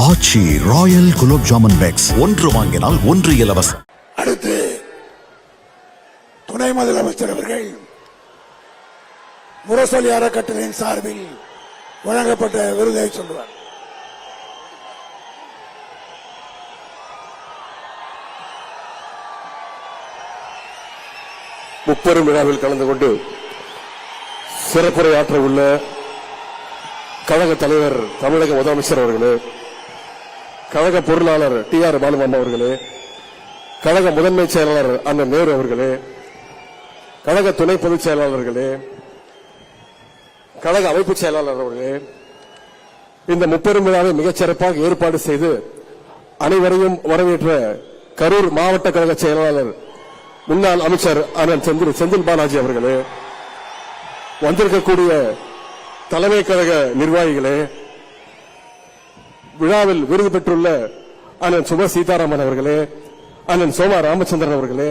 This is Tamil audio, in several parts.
ஆச்சி ராயல் குலோப் ஜாமுன் பேக்ஸ் ஒன்று வாங்கினால் ஒன்று இலவசம். அடுத்து துணை முதலமைச்சர் அவர்கள் முரசொலி அறக்கட்டளையின் சார்பில் வழங்கப்பட்ட விருதை சொல்லுவார். முப்பெரும் விழாவில் கலந்து கொண்டு சிறப்புரையாற்ற உள்ள கழக தலைவர் தமிழக முதலமைச்சர் அவர்களே, கழக பொருளாளர் TR பாலுமாமா அவர்களே, கழக முதன்மை செயலாளர் அண்ணன் நேரு அவர்களே, கழக துணை பொதுச் செயலாளர்களே, கழக அமைப்பு செயலாளர் அவர்களே, இந்த முப்பெரும் விழாவை மிகச் சிறப்பாக ஏற்பாடு செய்து அனைவரையும் வரவேற்ற கரூர் மாவட்ட கழக செயலாளர் முன்னாள் அமைச்சர் அண்ணன் செந்தில் பாலாஜி அவர்களே, வந்திருக்கக்கூடிய தலைமை கழக நிர்வாகிகளே, விழாவில் விருது பெற்றுள்ள அண்ணன் சுப சீதாராமன் அவர்களே, அண்ணன் சோமா ராமச்சந்திரன் அவர்களே,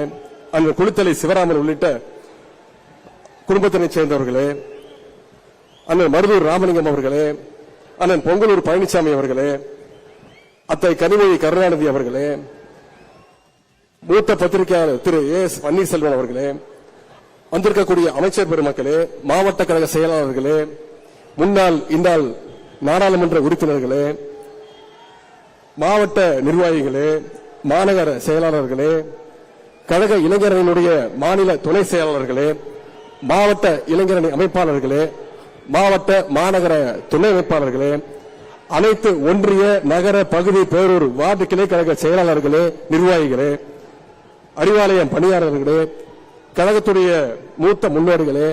அண்ணன் குளித்தலை சிவராமன் உள்ளிட்ட குடும்பத்தினைச் சேர்ந்தவர்களே, அண்ணன் மருதூர் ராமலிங்கம் அவர்களே, அண்ணன் பொங்கலூர் பழனிசாமி அவர்களே, அத்தை கனிமொழி கருணாநிதி அவர்களே, மூத்த பத்திரிகையாளர் திரு AS பன்னீர்செல்வம் அவர்களே, வந்திருக்கக்கூடிய அமைச்சர் பெருமக்களே, மாவட்ட கழக செயலாளர்களே, முன்னாள் இந்நாள் நாடாளுமன்ற உறுப்பினர்களே, மாவட்ட நிர்வாகிகளே, மாநகர செயலாளர்களே, கழக இளைஞரணியினுடைய மாநில துணை செயலாளர்களே, மாவட்ட இளைஞரணி அமைப்பாளர்களே, மாவட்ட மாநகர துணை அமைப்பாளர்களே, அனைத்து ஒன்றிய நகர பகுதி பேரூர் வார்டு கிளை கழக செயலாளர்களே, நிர்வாகிகளே, அறிவாலயம் பணியாளர்களே, கழகத்துடைய மூத்த முன்னோடிகளே,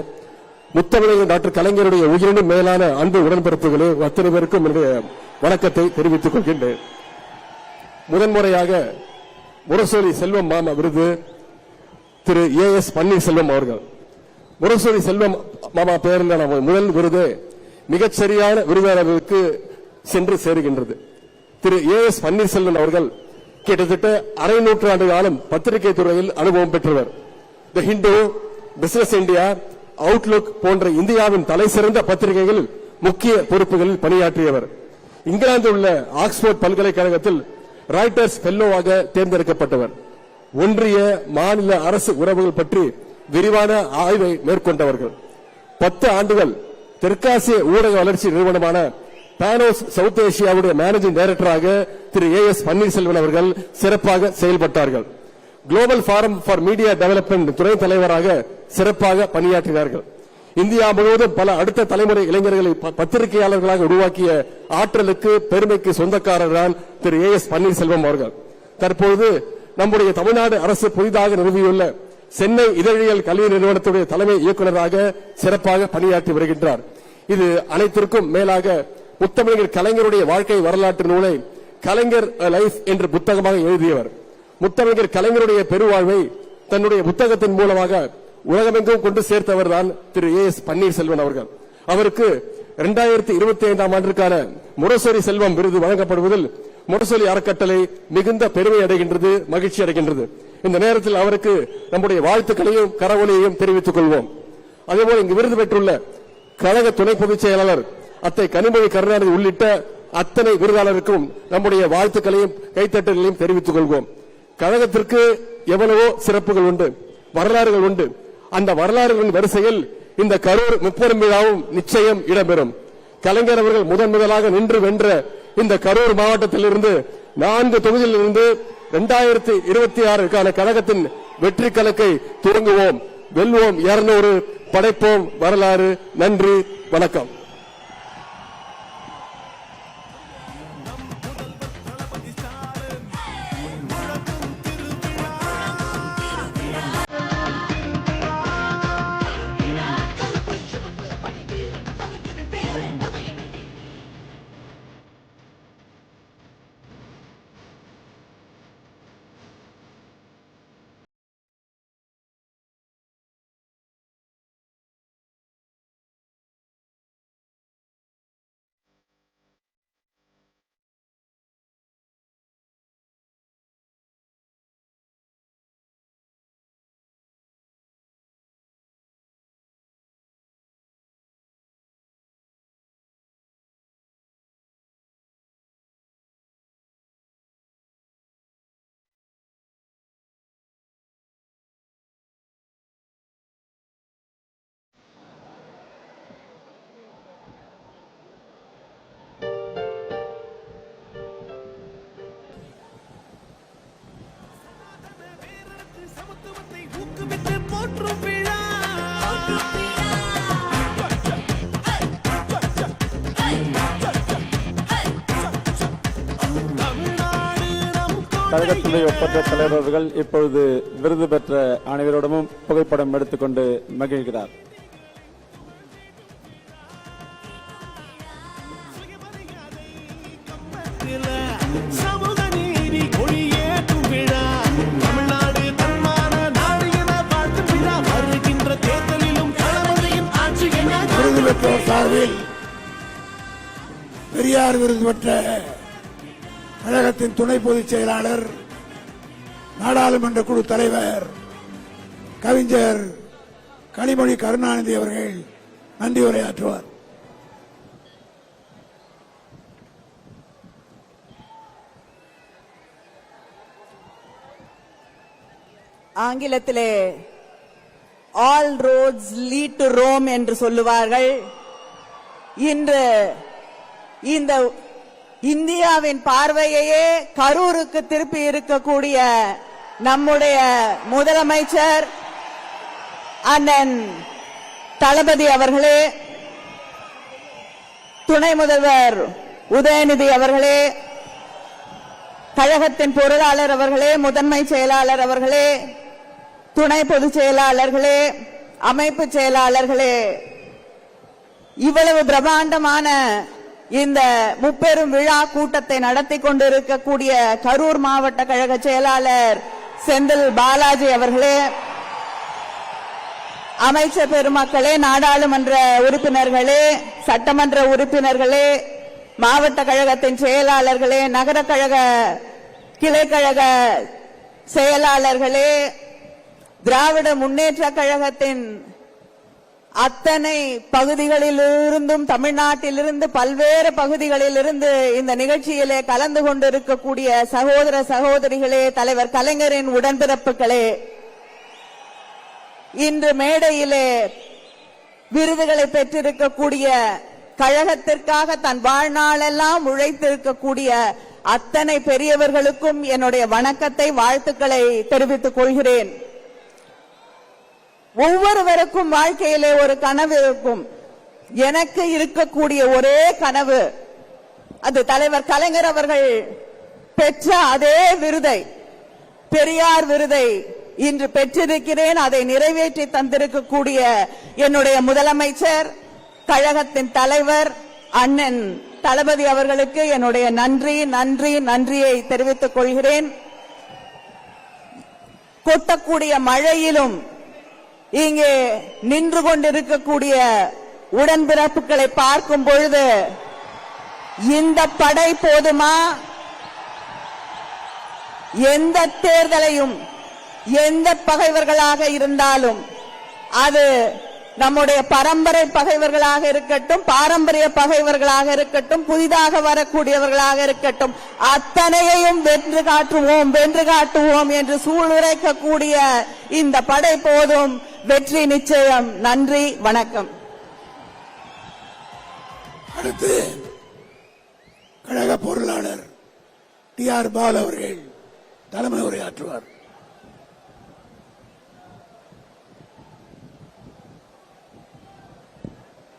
முத்தமிழர் டாக்டர் கலைஞருடைய உயிரினும் மேலான அன்பு உடன்பிறப்புகளே, அத்தனை பேருக்கும் என்னுடைய வணக்கத்தை தெரிவித்துக் கொள்கின்றேன். முதன்முறையாக முரசொலி செல்வம் மாமா விருது திரு AS பன்னீர்செல்வம் அவர்கள். முரசொலி செல்வம் மாமா பெயரிலான முதல் விருது மிகச் சரியான விருதாளர்களுக்கு சென்று சேருகின்றது. திரு AS பன்னீர்செல்வம் அவர்கள் கிட்டத்தட்ட அரை நூற்றாண்டு காலம் பத்திரிகை துறையில் அனுபவம் பெற்றவர். தி ஹிந்து, பிசினஸ் இந்தியா, அவுட்லுக் போன்ற இந்தியாவின் தலை சிறந்த பத்திரிகைகளில் முக்கிய பொறுப்புகளில் பணியாற்றியவர். இங்கிலாந்து உள்ள ஆக்ஸ்போர்ட் பல்கலைக்கழகத்தில் ராய்டர்ஸ் ஃபெல்லோவாக தேர்ந்தெடுக்கப்பட்டவர். ஒன்றிய மாநில அரசு உறவுகள் பற்றி விரிவான ஆய்வை மேற்கொண்டவர்கள். 10 ஆண்டுகள் தெற்காசிய ஊடக வளர்ச்சி நிறுவனமான பானோஸ் சவுத் ஏசியாவுடைய மேனேஜிங் டைரக்டராக திரு AS பன்னீர்செல்வம் அவர்கள் சிறப்பாக செயல்பட்டார்கள். Global forum for media development துறை தலைவராக சிறப்பாக பணியாற்றினார்கள். இந்தியா முழுவதும் பல அடுத்த தலைமுறை இளைஞர்களை பத்திரிகையாளர்களாக உருவாக்கிய ஆற்றலுக்கு பெருமைக்கு சொந்தக்காரர் தான் திரு AS பன்னீர்செல்வம் அவர்கள். தற்பொழுது நம்முடைய தமிழ்நாடு அரசு புதிதாக நிறுவியுள்ள சென்னை இதழியல் கல்வி நிறுவனத்துடைய தலைமை இயக்குநராக சிறப்பாக பணியாற்றி வருகின்றார். இது அனைத்திற்கும் மேலாக முத்தமிழர் கலைஞருடைய வாழ்க்கை வரலாற்று நூலை கலைஞர் லைஃப் என்ற புத்தகமாக எழுதியவர். முத்தமிழர் கலைஞருடைய பெருவாழ்வை தன்னுடைய புத்தகத்தின் மூலமாக உலகமெங்கும் கொண்டு சேர்த்தவர் தான் திரு AS பன்னீர்செல்வம் அவர்கள். அவருக்கு 2025ஆம் ஆண்டிற்கான முரசொலி செல்வம் விருது வழங்கப்படுவதில் முரசொலி அறக்கட்டளை மிகுந்த பெருமை அடைகின்றது, மகிழ்ச்சி அடைகின்றது. இந்த நேரத்தில் அவருக்கு நம்முடைய வாழ்த்துக்களையும் கரவொலியையும் தெரிவித்துக் கொள்வோம். அதேபோல் இங்கு விருது பெற்றுள்ள கழக துணை பொதுச் செயலாளர் அத்தை கனிமொழி கருணாநிதி உள்ளிட்ட அத்தனை விருதாளருக்கும் நம்முடைய வாழ்த்துக்களையும் கைத்தட்டலையும் தெரிவித்துக் கொள்வோம். கழகத்திற்கு எவ்வளவோ சிறப்புகள் உண்டு, வரலாறுகள் உண்டு. அந்த வரலாறுகளின் வரிசையில் இந்த கரூர் முப்பெரும் விழாவும் நிச்சயம் இடம்பெறும். கலைஞர் அவர்கள் முதலாக நின்று வென்ற இந்த கரூர் மாவட்டத்திலிருந்து 4 தொகுதியிலிருந்து 2026க்கான கழகத்தின் வெற்றி கலக்கை துவங்குவோம். வெல்வோம் 200, படைப்போம் வரலாறு. நன்றி, வணக்கம். போற்றும் விழா தமிழ்நாடு நம் கழகத்தினுடைய ஒப்பற்ற தலைவர்கள் இப்பொழுது விருது பெற்ற அனைவரோடமும் புகைப்படம் எடுத்துக்கொண்டு மகிழ்கிறார். சமூக நீதி கொடியேற்றும் விழா தமிழ்நாடு தன்மான நாடு என வாழ்த்தும் விழா வருகின்ற தேர்தலிலும் தளபதியின் ஆட்சி என விருது பெற்றோர் சார்பில் பெரியார் விருது பெற்ற கழகத்தின் துணை பொதுச் செயலாளர் நாடாளுமன்ற குழு தலைவர் கவிஞர் கனிமொழி கருணாநிதி அவர்கள் நன்றி உரையாற்றுவார். ஆங்கிலத்திலே all roads lead to Rome என்று சொல்லுவார்கள். இன்று இந்த இந்தியாவின் பார்வையையே கரூருக்கு திருப்பி இருக்கக்கூடிய நம்முடைய முதலமைச்சர் அண்ணன் தளபதி அவர்களே, துணை முதல்வர் உதயநிதி அவர்களே, கழகத்தின் பொருளாளர் அவர்களே, முதன்மை செயலாளர் அவர்களே, துணை பொதுச் செயலாளர்களே, அமைப்பு செயலாளர்களே, இவ்வளவு பிரம்மாண்டமான இந்த முப்பெரும் விழா கூட்டத்தை நடத்தி கொண்டிருக்கக்கூடிய கரூர் மாவட்ட கழக செயலாளர் செந்தில் பாலாஜி அவர்களே, அமைச்சர் பெருமக்களே, நாடாளுமன்ற உறுப்பினர்களே, சட்டமன்ற உறுப்பினர்களே, மாவட்ட கழகத்தின் செயலாளர்களே, நகர கழக கிளைக்கழக செயலாளர்களே, திராவிட முன்னேற்ற கழகத்தின் அத்தனை பகுதிகளிலிருந்தும் தமிழ்நாட்டிலிருந்து பல்வேறு பகுதிகளிலிருந்து இந்த நிகழ்ச்சியிலே கலந்து கொண்டிருக்கக்கூடிய சகோதர சகோதரிகளே, தலைவர் கலைஞரின் உடன்பிறப்புகளே, இன்று மேடையிலே விருதுகளை பெற்றிருக்கக்கூடிய கழகத்திற்காக தன் வாழ்நாளெல்லாம் உழைத்திருக்கக்கூடிய அத்தனை பெரியவர்களுக்கும் என்னுடைய வணக்கத்தை, வாழ்த்துக்களை தெரிவித்துக் கொள்கிறேன். ஒவ்வொருவருக்கும் வாழ்க்கையிலே ஒரு கனவு இருக்கும். எனக்கு இருக்கக்கூடிய ஒரே கனவு, அது தலைவர் கலைஞர் அவர்கள் பெற்ற அதே விருதை, பெரியார் விருதை இன்று பெற்றிருக்கிறேன். அதை நிறைவேற்றி தந்திருக்கக்கூடிய என்னுடைய முதலமைச்சர், கழகத்தின் தலைவர் அண்ணன் தளபதி அவர்களுக்கு என்னுடைய நன்றியை தெரிவித்துக் கொள்கிறேன். கொட்டக்கூடிய மழையிலும் இங்கே நின்று கொண்டிருக்கக்கூடிய உடன்பிறப்புகளை பார்க்கும் பொழுது இந்த படை போதுமா? எந்த தேர்தலையும் எந்த பகைவர்களாக இருந்தாலும், அது நம்முடைய பரம்பரை பகைவர்களாக இருக்கட்டும், பாரம்பரிய பகைவர்களாக இருக்கட்டும், புதிதாக வரக்கூடியவர்களாக இருக்கட்டும், அத்தனையையும் வென்று காட்டுவோம் என்று சூளுரைக்கக்கூடிய இந்த படை போதும், வெற்றி நிச்சயம். நன்றி, வணக்கம். அடுத்து கழக பொருளாளர் டி.ஆர். பாலு அவர்கள் தலைமை உரையாற்றுவார்.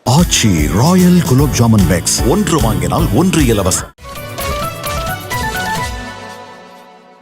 ஆச்சி ராயல் குலோப் ஜாமுன் பேக்ஸ் ஒன்று வாங்கினால் ஒன்று இலவசம்.